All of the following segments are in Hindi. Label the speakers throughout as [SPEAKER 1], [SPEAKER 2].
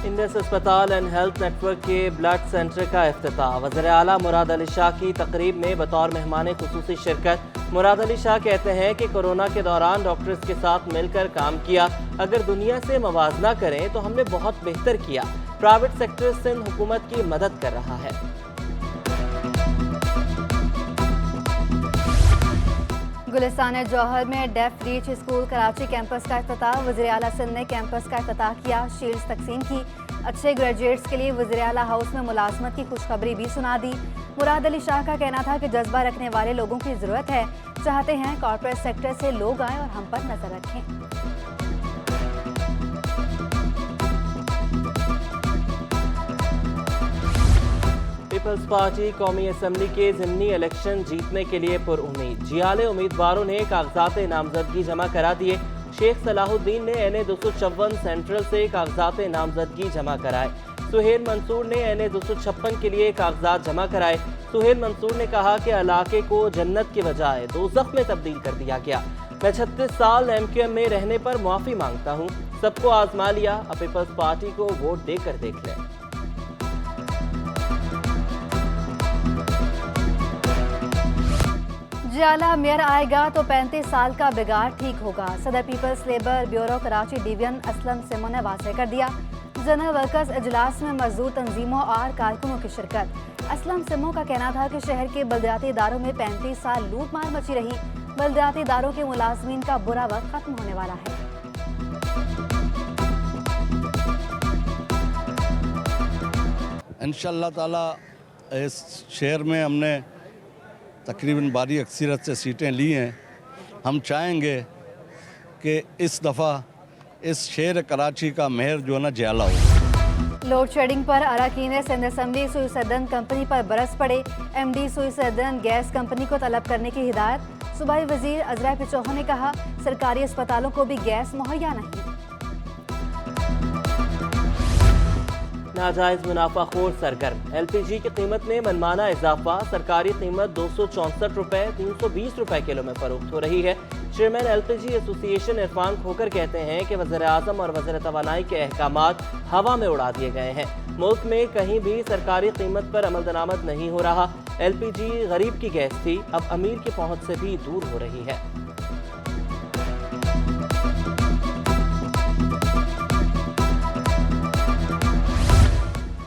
[SPEAKER 1] इंडस अस्पताल एंड हेल्थ नेटवर्क के ब्लड सेंटर का इफ्तिताह। वज़ीर आला मुराद अली शाह की तकरीब में बतौर मेहमान खुसूसी शिरकत। मुराद अली शाह कहते हैं कि कोरोना के दौरान डॉक्टर्स के साथ मिलकर काम किया। अगर दुनिया से मवाजना करें तो हमने बहुत बेहतर किया। प्राइवेट सेक्टर सिंध हुकूमत की मदद कर रहा है।
[SPEAKER 2] गुलिस्तान जौहर में deaf reach school Karachi campus का इफ्तिताह। वज़ीर आला सिंध ने कैंपस का इफ्तिताह किया, शील्ड्स तकसीम की। अच्छे ग्रेजुएट्स के लिए वज़ीर आला हाउस में मुलाजमत की खुशखबरी भी सुना दी। मुराद अली शाह का कहना था कि जज्बा रखने वाले लोगों की ज़रूरत है। चाहते हैं कॉर्पोरेट सेक्टर से लोग आएँ और हम पर नजर रखें।
[SPEAKER 1] पीपल्स पार्टी कौमी असम्बली के ज़िमनी इलेक्शन जीतने के लिए पुरउम्मीद। जियाले उम्मीदवारों ने कागजात नामजदगी जमा करा दिए। शेख सलाहुद्दीन ने NA 254 सेंट्रल से कागजात नामजदगी जमा कराए। सुहेल मंसूर ने NA 256 के लिए कागजात जमा कराए। सुहेल मंसूर ने कहा कि इलाके को जन्नत के बजाय दोज़ख में तब्दील कर दिया गया। मैं 36 साल MQM में रहने पर मुआफ़ी मांगता हूँ। सबको आजमा लिया, अब पीपल्स पार्टी को वोट देकर देख लें।
[SPEAKER 2] जियाला मेयर आएगा तो 35 साल का बिगाड़ ठीक होगा। सदर People's Labour Bureau Karachi division Aslam Simo ने वाज़ेह कर दिया। जनरल वर्कर्स इजलास में मजदूर तंजीमों और कारकुनों की शिरकत। असलम सिमो का कहना था कि शहर के बल्दियाती इदारों में 35 साल लूट मार मची रही। बल्दियाती इदारों के मुलाजमीन का बुरा वक्त खत्म होने वाला है।
[SPEAKER 3] इंशाअल्लाह ताला इस शहर में हमने तकरीबन भारी अक्सरियत से सीटें ली हैं। हम चाहेंगे कि इस दफ़ा इस शहर कराची का मेयर जो है ना जियाला हो।
[SPEAKER 2] लोड शेडिंग पर अरकान सिंध असम्बली सुई सदन कंपनी पर बरस पड़े। MD सुई सदन गैस कंपनी को तलब करने की हिदायत। सूबाई वजीर अजरा पिचोहो ने कहा सरकारी अस्पतालों को भी गैस मुहैया नहीं।
[SPEAKER 1] नाजायज मुनाफाखोर सरगर्म। LPG की कीमत में मनमाना इजाफा। सरकारी कीमत 264 रुपए 320 रुपए किलो में फरोख्त हो रही है। चेयरमैन LPG एसोसिएशन इरफान खोकर कहते हैं कि वज़ीर आज़म और वज़ीर तवानाई के अहकामात हवा में उड़ा दिए गए हैं। मुल्क में कहीं भी सरकारी कीमत पर अमल दरामद नहीं हो रहा। LPG गरीब की गैस थी, अब अमीर की पहुंच से भी दूर हो रही है।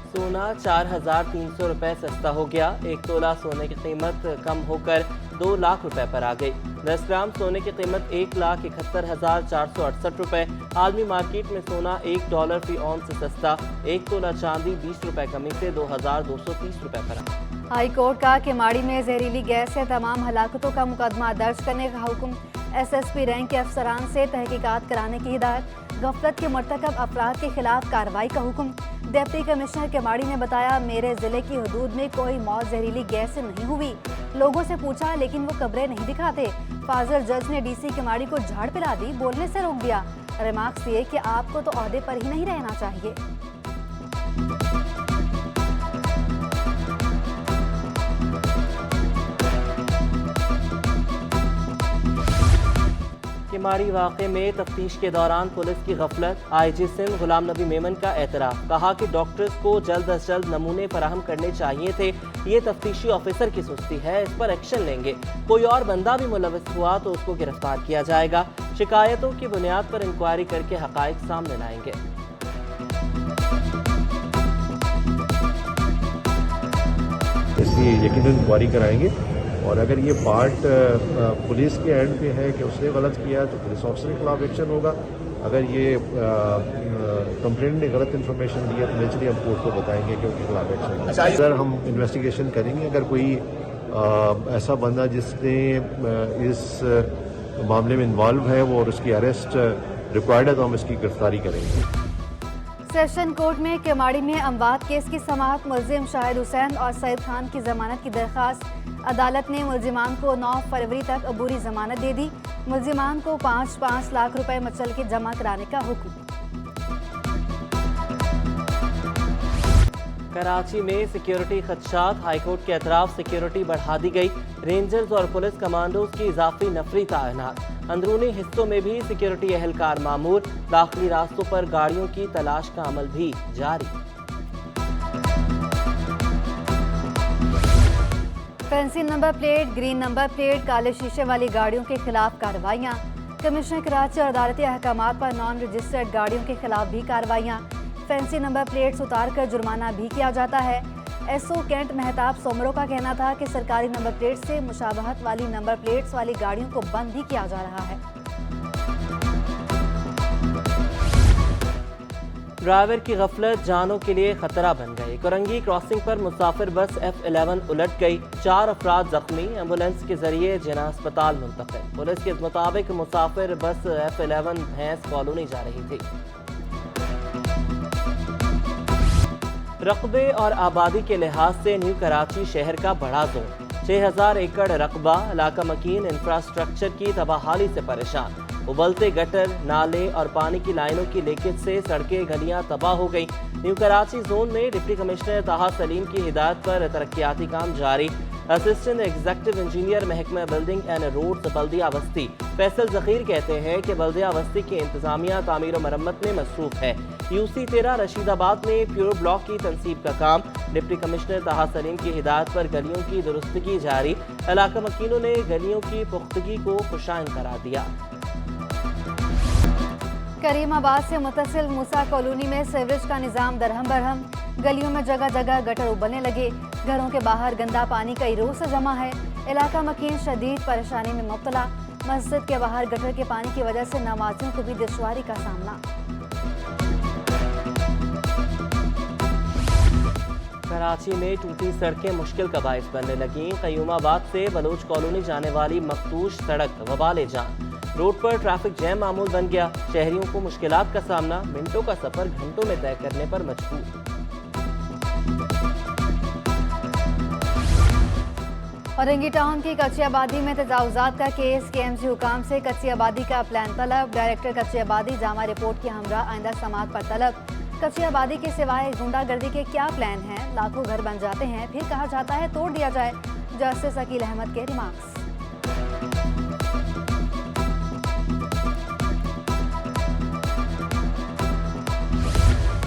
[SPEAKER 1] सोना 4,300 रुपए सस्ता हो गया। 1 तोला सोने की कीमत कम होकर 2 लाख रुपए पर आ गई। 10 ग्राम सोने की कीमत 1,71,468 रुपए। आलमी मार्केट में सोना $1 फी औंस से सस्ता। 1 तोला चांदी 20 रुपए कमी से 2,230 रुपए पर आ।
[SPEAKER 2] हाई कोर्ट का किमाड़ी में जहरीली गैस से तमाम हलाकतों का मुकदमा दर्ज करने का हुक्म। SSP रैंक के अफसरान से तहकीकात कराने की हिदायत। गफलत के मरतकब अफराद के खिलाफ कार्रवाई का हुक्म। डिप्टी कमिश्नर किमाड़ी ने बताया मेरे जिले की हदूद में कोई मौत जहरीली गैस से नहीं हुई। लोगों से पूछा लेकिन वो कब्रें नहीं दिखाते। फाजिल जज ने DC किमाड़ी को झाड़ पिला दी, बोलने से रोक दिया। रिमार्क्स दिए कि आपको तो ओहदे पर ही नहीं रहना चाहिए।
[SPEAKER 1] किमाड़ी वाक़े में तफ्तीश के दौरान पुलिस की गफलत। IG सिंध गुलाम नबी मेमन का एतराफ़। कहा कि डॉक्टर्स को जल्द अज जल्द नमूने फराहम करने चाहिए थे। ये तफ्तीशी ऑफिसर की सुस्ती है, इस पर एक्शन लेंगे। कोई और बंदा भी मुलविस हुआ तो उसको गिरफ्तार किया जाएगा। शिकायतों की बुनियाद पर इंक्वायरी करके हकायक सामने लाएंगे।
[SPEAKER 4] इसलिए यकीनन इंक्वायरी कराएंगे और अगर ये पार्ट पुलिस के एंड पे है कि उसने गलत किया तो पुलिस ऑफिसर के खिलाफ एक्शन होगा। अगर ये कंप्लेंट ने गलत इन्फॉर्मेशन दी है तो नेचुरली हम कोर्ट को बताएंगे कि उनके खिलाफ एक्शन होगा। सर हम इन्वेस्टिगेशन करेंगे। अगर कोई ऐसा बंदा जिसने इस मामले में इन्वॉल्व है वो और उसकी अरेस्ट रिक्वायर्ड है तो हम इसकी गिरफ्तारी करेंगे।
[SPEAKER 2] सेशन कोर्ट में किमाड़ी में अमवात केस की समाअत। मुलजिम शाहिद हुसैन और सईद खान की जमानत की दरख्वास्त। अदालत ने मुलजिमान को 9 फरवरी तक अबूरी जमानत दे दी। मुलजिमान को 5-5 लाख रुपए मचल के जमा कराने का हुक्म।
[SPEAKER 1] कराची में सिक्योरिटी खदशात, हाईकोर्ट के अतराफ सिक्योरिटी बढ़ा दी गई। रेंजर्स और पुलिस कमांडोज की इजाफी नफरी तैनात। अंदरूनी हिस्सों में भी सिक्योरिटी एहलकार मामूर। दाखिली रास्तों पर गाड़ियों की तलाश का अमल भी जारी।
[SPEAKER 2] Fancy number plate, green number plate, काले शीशे वाली गाड़ियों के खिलाफ कार्रवाइयाँ। कमिश्नर कराची और अदालती अहकामात पर नॉन रजिस्टर्ड गाड़ियों के खिलाफ भी कार्रवाइयाँ। फैंसी नंबर प्लेट्स उतार कर जुर्माना भी किया जाता है। एसओ कैंट मेहताब सोमरो का कहना था कि सरकारी नंबर प्लेट से मुशाबहत वाली नंबर प्लेट्स वाली गाड़ियों को बंद भी किया जा रहा है।
[SPEAKER 1] ड्राइवर की गफलत जानों के लिए खतरा बन गई। कोरंगी क्रॉसिंग पर मुसाफिर बस F11 उलट गई। 4 अफराद जख्मी, एम्बुलेंस के जरिए जिना अस्पताल मुंतकिल। पुलिस के मुताबिक मुसाफिर बस F11 भैंस कॉलोनी जा रही थी। रकबे और आबादी के लिहाज से न्यू कराची शहर का बड़ा जोन। 6000 एकड़ रकबा, इलाका मकीन इंफ्रास्ट्रक्चर की तबाहाली से परेशान। उबलते गटर, नाले और पानी की लाइनों की लीकेज से सड़कें गलियां तबाह हो गई। न्यू कराची जोन में डिप्टी कमिश्नर ताहा सलीम की हिदायत पर तरक्याती काम जारी। असिस्टेंट एग्जीक्यूटिव इंजीनियर महकमा बिल्डिंग एंड रोड्स बल्दिया बस्ती फैसल जखीर कहते हैं कि बल्दिया बस्ती की इंतजामिया तामीर और मरम्मत में मसरूफ है। यूसी 13 रशीदाबाद में प्योर ब्लॉक की तनसीब का काम। डिप्टी कमिश्नर ताहा सलीम की हिदायत पर गलियों की दुरुस्तगी जारी। इलाका मकीनों ने गलियों की पुख्तगी को खुशाइन करार दिया।
[SPEAKER 2] करीमाबाद से मुतसिल मूसा कॉलोनी में सीवरेज का निज़ाम दरहम बरहम। गलियों में जगह जगह गटर उबलने लगे। घरों के बाहर गंदा पानी कई रोज से जमा है। इलाका मकीन शदीद परेशानी में मुब्तला। मस्जिद के बाहर गटर के पानी की वजह से नमाजियों को भी दुश्वारी का सामना।
[SPEAKER 1] कराची में टूटी सड़कें मुश्किल का बायस बनने लगीं। कयूमाबाद से बलोच कॉलोनी जाने वाली मखदूश सड़क वबाले जान। रोड पर ट्रैफिक जैम मामूल बन गया। शहरियों को मुश्किलात का सामना। मिनटों का सफर घंटों में तय करने पर मजबूर।
[SPEAKER 2] औरंगी टाउन की कच्ची आबादी में तजावुजात का केस। KMC हुकाम से कच्ची आबादी का प्लान तलब। डायरेक्टर कच्ची आबादी जामा रिपोर्ट की हमरा आइंदा समात पर तलब। कच्ची आबादी के सिवाय गुंडागर्दी के क्या प्लान हैं? लाखों घर बन जाते हैं, फिर कहा जाता है तोड़ दिया जाए। जस्टिस अकील अहमद के रिमार्क्स।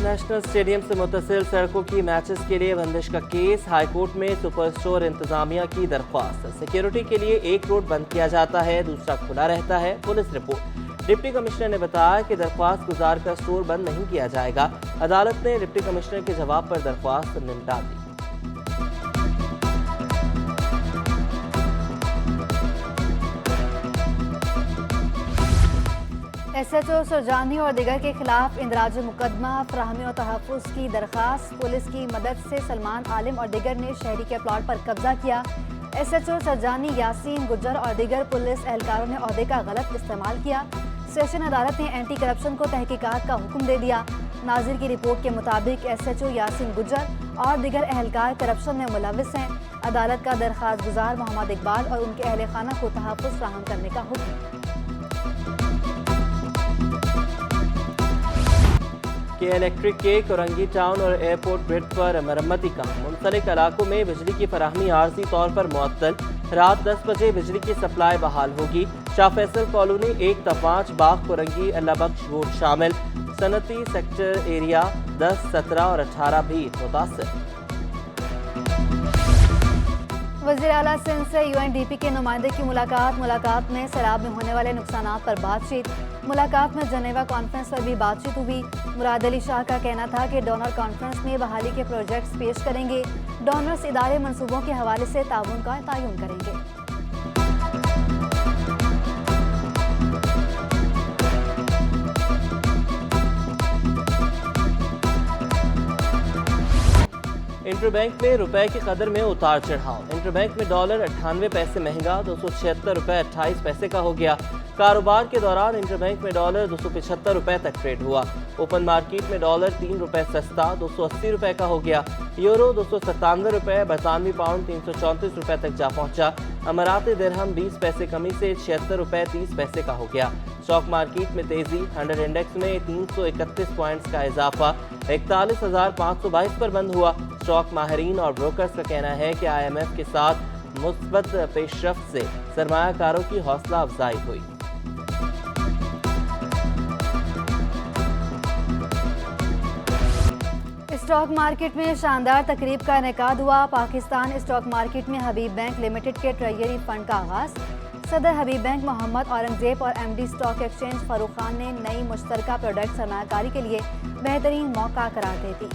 [SPEAKER 1] नेशनल स्टेडियम से मुतसिल सड़कों की मैचेस के लिए बंदिश का केस। हाईकोर्ट में सुपर स्टोर इंतजामिया की दरख्वास्त। सिक्योरिटी के लिए एक रोड बंद किया जाता है, दूसरा खुला रहता है। Police report. डिप्टी कमिश्नर ने बताया कि दरख्वास्त गुजार का स्टोर बंद नहीं किया जाएगा। अदालत ने डिप्टी कमिश्नर के जवाब पर दरख्वास्त निपटा दी।
[SPEAKER 2] SHO सुरजानी और दिगर के खिलाफ इंदराज मुकदमा, फराहमी और तहफ़्फ़ुज़ की दरख्वास्त। पुलिस की मदद से सलमान आलिम और दिगर ने शहरी के प्लॉट पर कब्जा किया। SHO सुरजानी, यासीन गुज्जर और दिगर पुलिस एहलकारों ने ओहदे का गलत इस्तेमाल किया। सेशन अदालत ने एंटी करप्शन को तहकीकात का हुक्म दे दिया। नाजिर की रिपोर्ट के मुताबिक SHO यासीन गुज्जर और दिगर एहलकार करप्शन में मुलविस हैं। अदालत का दरख्वास्त गुजार मोहम्मद इकबाल और उनके अहल खाना को तहफ़्फ़ुज़ फराहम करने का हुक्म।
[SPEAKER 1] के इलेक्ट्रिक के कोरंगी टाउन और एयरपोर्ट ग्रिड पर मरम्मती काम। मुंसलिक इलाकों में बिजली की फराहमी आर्जी तौर पर मुअत्तल। रात 10 बजे बिजली की सप्लाई बहाल होगी। शाह फैसल कॉलोनी 1 ta 5 बाग कोरंगी अल्लाह बख्श रोड शामिल। सनती सेक्टर एरिया 10, 17 और 18 भी मुतासर।
[SPEAKER 2] वज़ीर आला सिंध से UNDP के नुमाइंदे की मुलाकात में सैलाब में होने वाले नुकसानात पर बातचीत। मुलाकात में जनेवा कॉन्फ्रेंस पर भी बातचीत हुई। मुराद अली शाह का कहना था कि डोनर कॉन्फ्रेंस में बहाली के प्रोजेक्ट्स पेश करेंगे। डोनर्स इदारे मंसूबों के हवाले से ताउन का तयन करेंगे।
[SPEAKER 1] इंटरबैंक में रुपए की कदर में उतार चढ़ाव। इंटरबैंक में डॉलर 98 पैसे महंगा 276 रुपए 28 पैसे का हो गया। कारोबार के दौरान इंटरबैंक में डॉलर 275 रुपए तक ट्रेड हुआ। ओपन मार्केट में डॉलर 3 रुपए सस्ता 280 रुपए का हो गया। यूरो 297 रुपए, बरतानवी पाउंड 334 रुपए तक जा पहुंचा। अमाराती दिरहम 20 पैसे कमी से 76 रुपए 30 पैसे का हो गया। स्टॉक मार्केट में तेजी। 100 इंडेक्स में 331 पॉइंट्स का इजाफा 41,522 पर बंद हुआ। स्टॉक माहिरीन और ब्रोकर्स का कहना है कि IMF के साथ मुस्बत पेशरफ्त से सरमायाकारों की हौसला अफजाई हुई।
[SPEAKER 2] स्टॉक मार्केट में शानदार तकरीब का इनेकाद हुआ। पाकिस्तान स्टॉक मार्केट में हबीब बैंक लिमिटेड के ट्रेजरी फंड का आगाज। सदर हबीब बैंक मोहम्मद औरंगजेब और MD stock exchange Farooq Khan ने नई मुश्तरका प्रोडक्ट सरमायाकारी के लिए बेहतरीन मौका करार दे दी।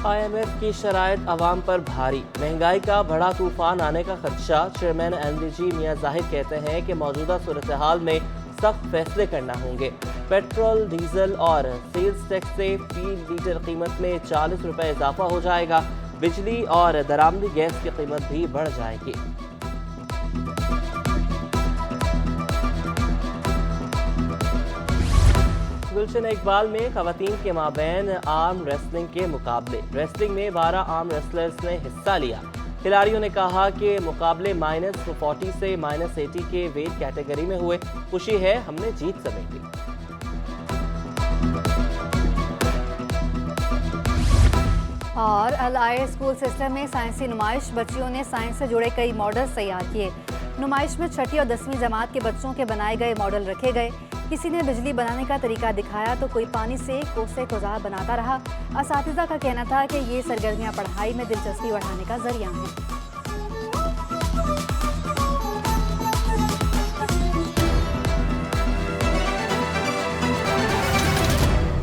[SPEAKER 1] IMF की शराइत अवाम पर भारी, महंगाई का बड़ा तूफान आने का खदशा। चेयरमैन NDG मियां जाहिद कहते हैं कि मौजूदा सूरत हाल में सख्त फैसले करना होंगे। पेट्रोल, डीजल और सेल्स टैक्स से फी लीटर कीमत में 40 रुपये इजाफा हो जाएगा। बिजली और दरामदी गैस की कीमत भी बढ़ जाएगी। गुलशन इकबाल में खवातीन के माबैन आर्म रेसलिंग के मुकाबले। रेसलिंग में 12 आर्म रेसलर्स ने हिस्सा लिया। खिलाड़ियों ने कहा कि मुकाबले -40 से -80 के वेट कैटेगरी में हुए। खुशी है हमने जीत समेटी।
[SPEAKER 2] और अल-आयर स्कूल सिस्टम में साइंसी नुमाइश। बच्चियों ने साइंस से जुड़े कई मॉडल्स तैयार किए। नुमाइश में 6ठी और 10वीं जमात के बच्चों के बनाए गए मॉडल रखे गए। किसी ने बिजली बनाने का तरीका दिखाया तो कोई पानी से कोसे कोजार बनाता रहा। असातिज़ा का कहना था कि ये सरगर्मियां पढ़ाई में दिलचस्पी बढ़ाने का जरिया हैं।